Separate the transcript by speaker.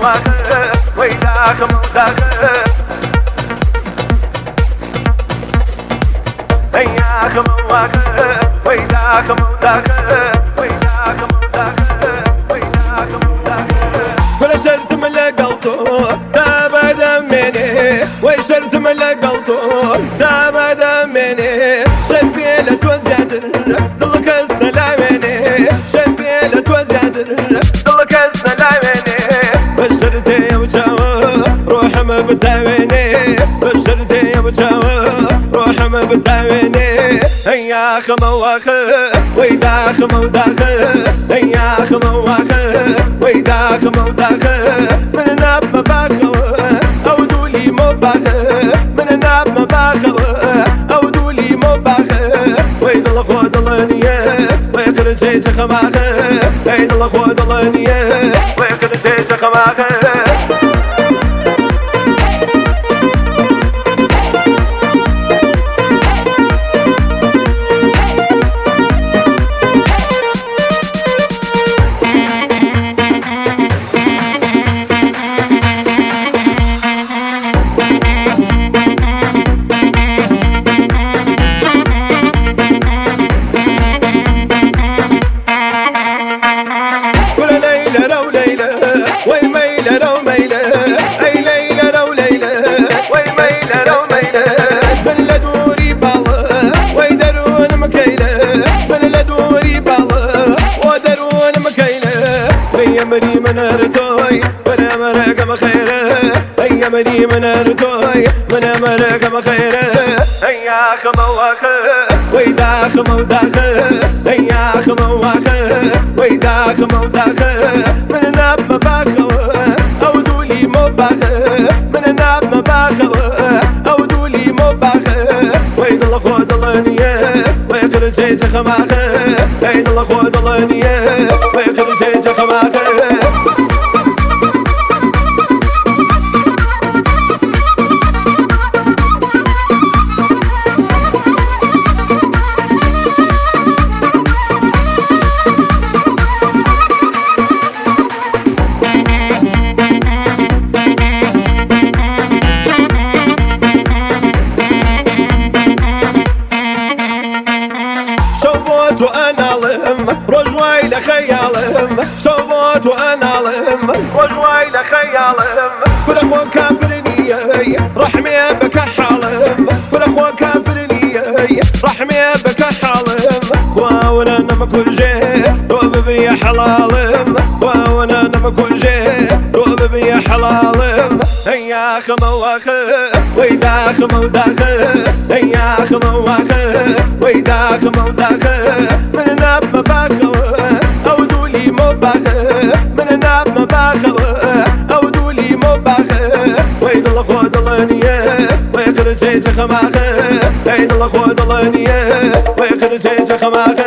Speaker 1: مواخر ويداخ موداخر هياخ مواخر ويداخ موداخر ويداخ موداخر ويداخ موداخر كل شرط من لقلتو تابع دمني وشرط من لقلتو تابع دمني شنبيلة توزعت ضلك السلامني شنبيلة توزعت ضلك السلامني بشرتي وجاوة روح ما بتاويني بشرتي وجاوة روح ما بتاويني هياخ مواخر ويداخ موداخر هياخ مواخر ويداخ موداخر من ناب مباخر او دولي مباخر من ناب مباخر او دولي مباخر ويدل خود الانيه ويخرج شيء خماخر ويدل خود الانيه ويخرج شيء خماخر يمري من ارتوي من امرك بخيره يمري من ارتوي من امرك بخيره هياخ مواخر ويداخ موداخر هياخ مواخر ويداخ موداخر من ناب مباخر او دولي مباخر من ناب مباخر او دولي مباخر ويدل خود الانيه ويخرج شيء خماخر ويدل خود الانيه ويخرج شيء خماخر وانا لهم رجوي لخيالهم صوت وانا لهم رجوي لخيالهم كل اخوان كافرني رحمي بك حالهم كل اخوان كافرني رحمي بك حالهم وانا نم كل شيء دوب بي حلالهم وانا نم كل شيء دوب بي حلالهم هياخ مواخر ويداخ موداخر هياخ مواخر ويداخ موداخر من ناب مباخر او دولي مباخر من ناب مباخر او دولي مباخر ويدل خود الانيه ويخرج شيء خماخر ويدل خود الانيه ويخرج شيء خماخر